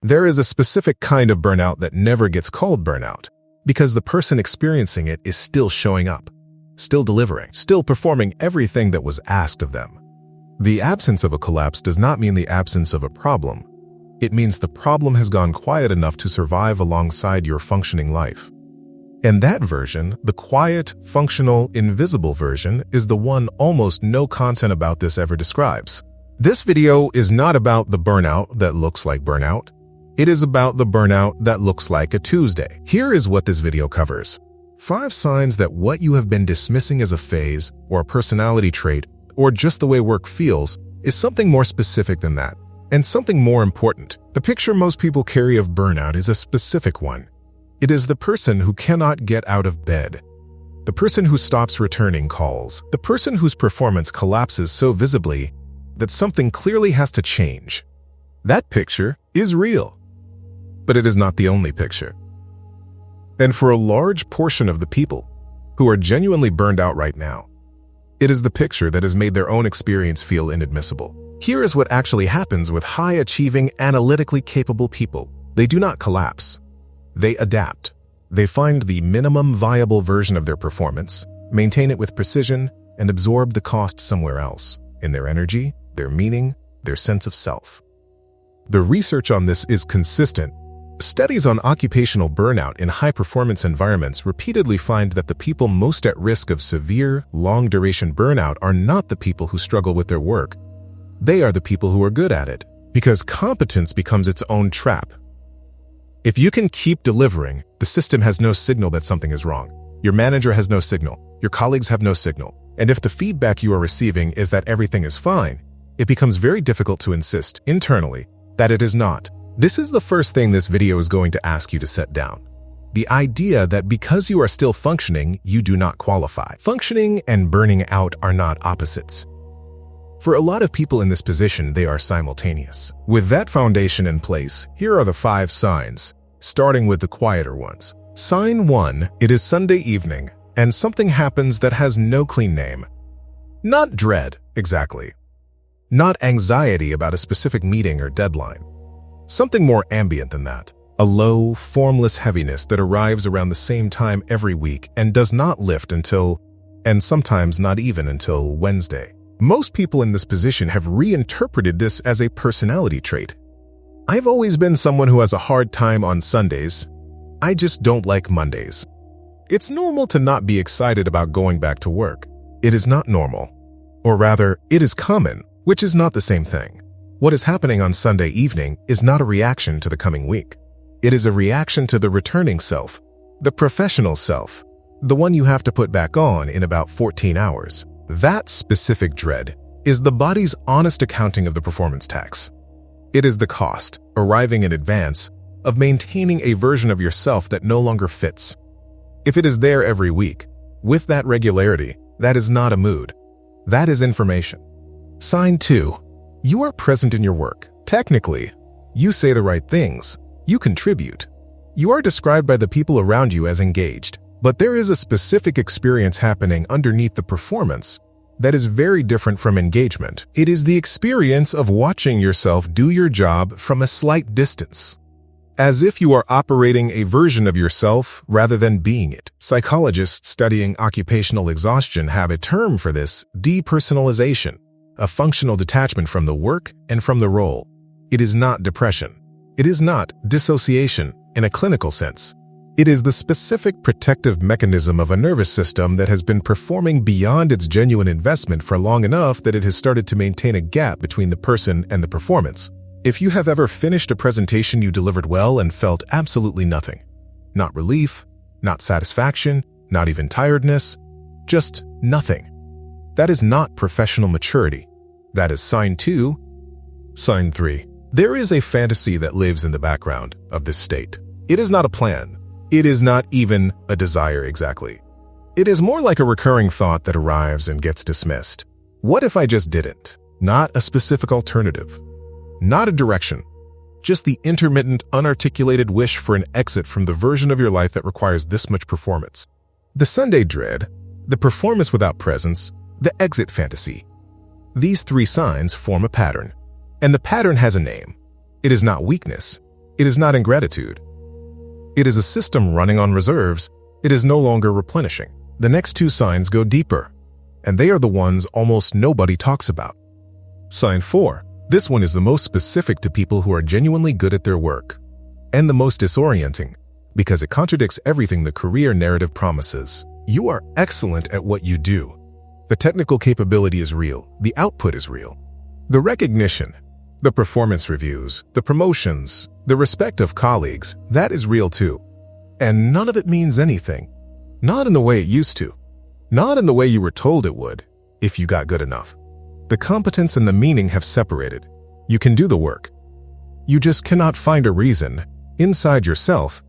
There is a specific kind of burnout that never gets called burnout, because the person experiencing it is still showing up, still delivering, still performing everything that was asked of them. The absence of a collapse does not mean the absence of a problem. It means the problem has gone quiet enough to survive alongside your functioning life. And that version, the quiet, functional, invisible version, is the one almost no content about this ever describes. This video is not about the burnout that looks like burnout. It is about the burnout that looks like a Tuesday. Here is what this video covers. 5 signs that what you have been dismissing as a phase or a personality trait or just the way work feels is something more specific than that, and something more important. The picture most people carry of burnout is a specific one. It is the person who cannot get out of bed, the person who stops returning calls, the person whose performance collapses so visibly that something clearly has to change. That picture is real, but it is not the only picture. And for a large portion of the people who are genuinely burned out right now, it is the picture that has made their own experience feel inadmissible. Here is what actually happens with high-achieving, analytically capable people. They do not collapse. They adapt. They find the minimum viable version of their performance, maintain it with precision, and absorb the cost somewhere else, in their energy, their meaning, their sense of self. The research on this is consistent. Studies on occupational burnout in high-performance environments repeatedly find that the people most at risk of severe, long-duration burnout are not the people who struggle with their work. They are the people who are good at it, because competence becomes its own trap. If you can keep delivering, the system has no signal that something is wrong. Your manager has no signal. Your colleagues have no signal. And if the feedback you are receiving is that everything is fine, it becomes very difficult to insist internally that it is not. This is the first thing this video is going to ask you to set down. The idea that because you are still functioning, you do not qualify. Functioning and burning out are not opposites. For a lot of people in this position, they are simultaneous. With that foundation in place, here are the 5 signs, starting with the quieter ones. Sign 1, it is Sunday evening, and something happens that has no clean name. Not dread, exactly. Not anxiety about a specific meeting or deadline. Something more ambient than that. A low, formless heaviness that arrives around the same time every week and does not lift until, and sometimes not even until, Wednesday. Most people in this position have reinterpreted this as a personality trait. I've always been someone who has a hard time on Sundays. I just don't like Mondays. It's normal to not be excited about going back to work. It is not normal. Or rather, it is common, which is not the same thing. What is happening on Sunday evening is not a reaction to the coming week. It is a reaction to the returning self, the professional self, the one you have to put back on in about 14 hours. That specific dread is the body's honest accounting of the performance tax. It is the cost, arriving in advance, of maintaining a version of yourself that no longer fits. If it is there every week, with that regularity, that is not a mood. That is information. Sign 2. You are present in your work. Technically, you say the right things. You contribute. You are described by the people around you as engaged. But there is a specific experience happening underneath the performance that is very different from engagement. It is the experience of watching yourself do your job from a slight distance, as if you are operating a version of yourself rather than being it. Psychologists studying occupational exhaustion have a term for this: depersonalization, a functional detachment from the work and from the role. It is not depression. It is not dissociation in a clinical sense. It is the specific protective mechanism of a nervous system that has been performing beyond its genuine investment for long enough that it has started to maintain a gap between the person and the performance. If you have ever finished a presentation you delivered well and felt absolutely nothing, not relief, not satisfaction, not even tiredness, just nothing, that is not professional maturity. That is sign 2. Sign 3. There is a fantasy that lives in the background of this state. It is not a plan. It is not even a desire exactly. It is more like a recurring thought that arrives and gets dismissed. What if I just didn't? Not a specific alternative. Not a direction. Just the intermittent, unarticulated wish for an exit from the version of your life that requires this much performance. The Sunday dread, the performance without presence, the exit fantasy. These 3 signs form a pattern. And the pattern has a name. It is not weakness. It is not ingratitude. It is a system running on reserves. It is no longer replenishing. The next two signs go deeper, and they are the ones almost nobody talks about. Sign 4. This one is the most specific to people who are genuinely good at their work, and the most disorienting, because it contradicts everything the career narrative promises. You are excellent at what you do. The technical capability is real. The output is real. The recognition, the performance reviews, the promotions, the respect of colleagues, that is real too. And none of it means anything. Not in the way it used to. Not in the way you were told it would, if you got good enough. The competence and the meaning have separated. You can do the work. You just cannot find a reason, inside yourself,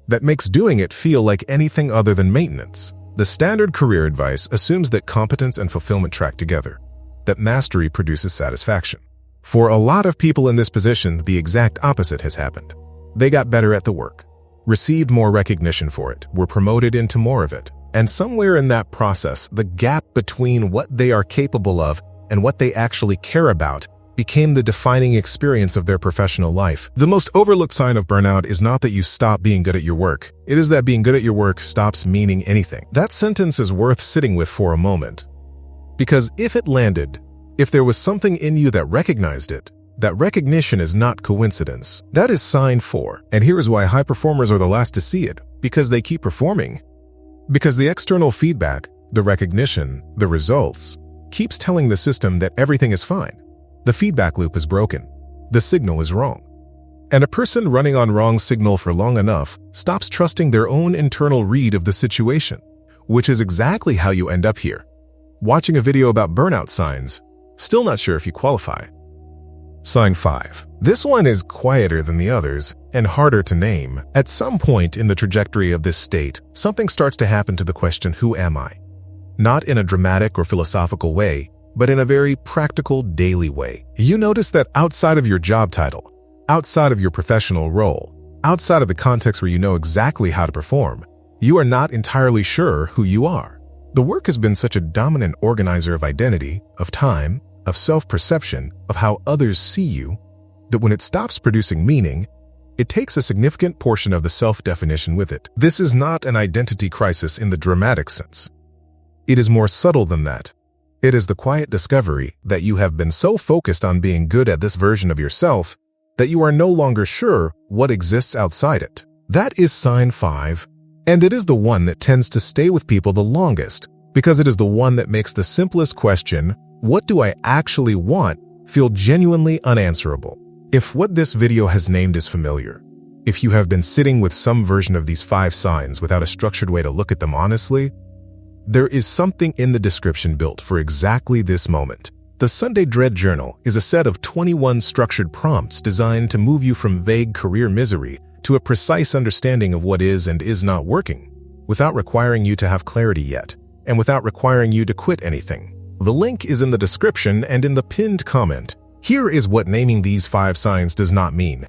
that makes doing it feel like anything other than maintenance. The standard career advice assumes that competence and fulfillment track together, that mastery produces satisfaction. For a lot of people in this position, the exact opposite has happened. They got better at the work, received more recognition for it, were promoted into more of it. And somewhere in that process, the gap between what they are capable of and what they actually care about became the defining experience of their professional life. The most overlooked sign of burnout is not that you stop being good at your work. It is that being good at your work stops meaning anything. That sentence is worth sitting with for a moment. Because if it landed, if there was something in you that recognized it, that recognition is not coincidence. That is sign 4. And here is why high performers are the last to see it. Because they keep performing. Because the external feedback, the recognition, the results, keeps telling the system that everything is fine. The feedback loop is broken. The signal is wrong. And a person running on wrong signal for long enough stops trusting their own internal read of the situation, which is exactly how you end up here. Watching a video about burnout signs, still not sure if you qualify. Sign 5. This one is quieter than the others and harder to name. At some point in the trajectory of this state, something starts to happen to the question, who am I? Not in a dramatic or philosophical way, but in a very practical, daily way. You notice that outside of your job title, outside of your professional role, outside of the context where you know exactly how to perform, you are not entirely sure who you are. The work has been such a dominant organizer of identity, of time, of self-perception, of how others see you, that when it stops producing meaning, it takes a significant portion of the self-definition with it. This is not an identity crisis in the dramatic sense. It is more subtle than that. It is the quiet discovery that you have been so focused on being good at this version of yourself that you are no longer sure what exists outside it. That is sign 5, and it is the one that tends to stay with people the longest, because it is the one that makes the simplest question, what do I actually want, feel genuinely unanswerable. If what this video has named is familiar, if you have been sitting with some version of these 5 signs without a structured way to look at them honestly, there is something in the description built for exactly this moment. The Sunday Dread Journal is a set of 21 structured prompts designed to move you from vague career misery to a precise understanding of what is and is not working, without requiring you to have clarity yet, and without requiring you to quit anything. The link is in the description and in the pinned comment. Here is what naming these 5 signs does not mean.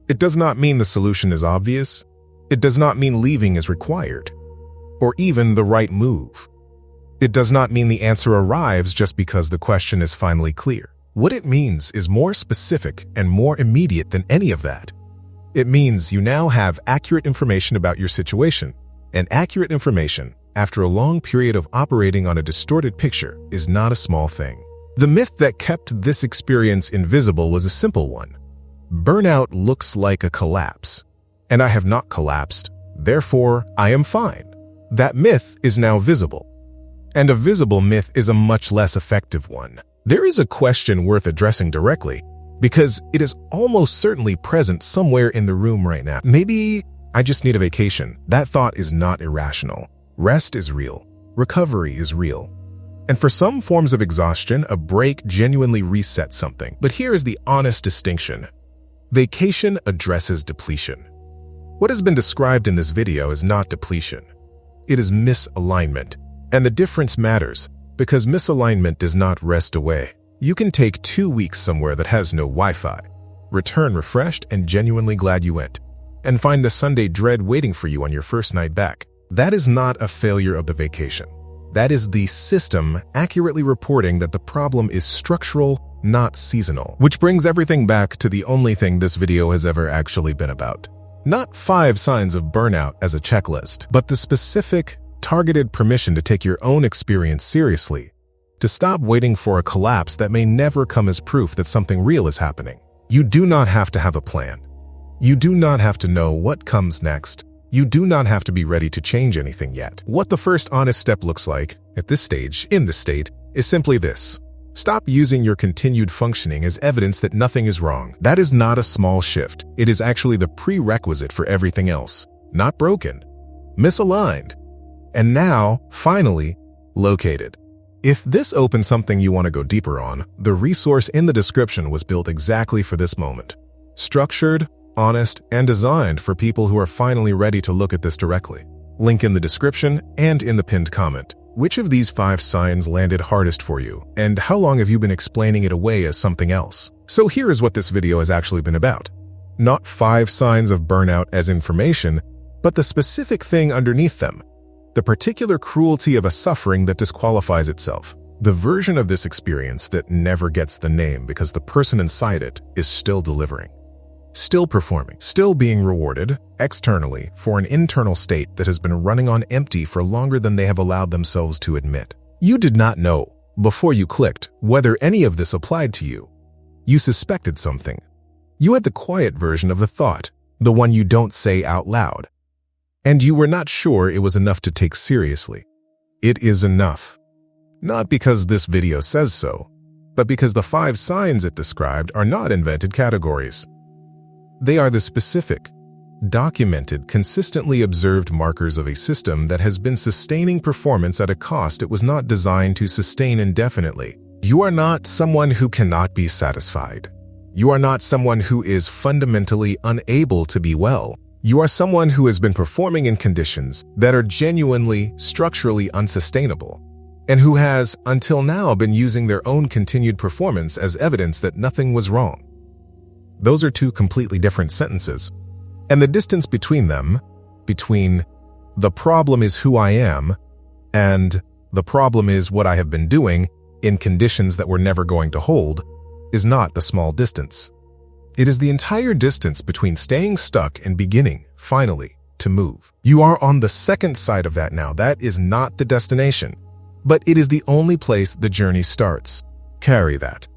It does not mean the solution is obvious. It does not mean leaving is required, or even the right move. It does not mean the answer arrives just because the question is finally clear. What it means is more specific and more immediate than any of that. It means you now have accurate information about your situation, and accurate information, after a long period of operating on a distorted picture, is not a small thing. The myth that kept this experience invisible was a simple one. Burnout looks like a collapse, and I have not collapsed, therefore I am fine. That myth is now visible, and a visible myth is a much less effective one. There is a question worth addressing directly, because it is almost certainly present somewhere in the room right now. Maybe I just need a vacation. That thought is not irrational. Rest is real. Recovery is real. And for some forms of exhaustion, a break genuinely resets something. But here is the honest distinction. Vacation addresses depletion. What has been described in this video is not depletion. It is misalignment. And the difference matters, because misalignment does not rest away. You can take 2 weeks somewhere that has no Wi-Fi, return refreshed and genuinely glad you went, and find the Sunday dread waiting for you on your first night back. That is not a failure of the vacation. That is the system accurately reporting that the problem is structural, not seasonal. Which brings everything back to the only thing this video has ever actually been about. Not 5 signs of burnout as a checklist, but the specific, targeted permission to take your own experience seriously, to stop waiting for a collapse that may never come as proof that something real is happening. You do not have to have a plan. You do not have to know what comes next. You do not have to be ready to change anything yet. What the first honest step looks like, at this stage, in this state, is simply this. Stop using your continued functioning as evidence that nothing is wrong. That is not a small shift. It is actually the prerequisite for everything else. Not broken, misaligned, and now, finally, located. If this opens something you want to go deeper on, the resource in the description was built exactly for this moment. Structured, honest, and designed for people who are finally ready to look at this directly. Link in the description and in the pinned comment. Which of these 5 signs landed hardest for you, and how long have you been explaining it away as something else? So here is what this video has actually been about. Not 5 signs of burnout as information, but the specific thing underneath them. The particular cruelty of a suffering that disqualifies itself. The version of this experience that never gets the name because the person inside it is still delivering. Still performing, still being rewarded externally for an internal state that has been running on empty for longer than they have allowed themselves to admit. You did not know, before you clicked, whether any of this applied to you. You suspected something. You had the quiet version of the thought, the one you don't say out loud. And you were not sure it was enough to take seriously. It is enough. Not because this video says so, but because the 5 signs it described are not invented categories. They are the specific, documented, consistently observed markers of a system that has been sustaining performance at a cost it was not designed to sustain indefinitely. You are not someone who cannot be satisfied. You are not someone who is fundamentally unable to be well. You are someone who has been performing in conditions that are genuinely, structurally unsustainable, and who has, until now, been using their own continued performance as evidence that nothing was wrong. Those are 2 completely different sentences. And the distance between them, between the problem is who I am and the problem is what I have been doing in conditions that were never going to hold, is not a small distance. It is the entire distance between staying stuck and beginning, finally, to move. You are on the second side of that now. That is not the destination, but it is the only place the journey starts. Carry that.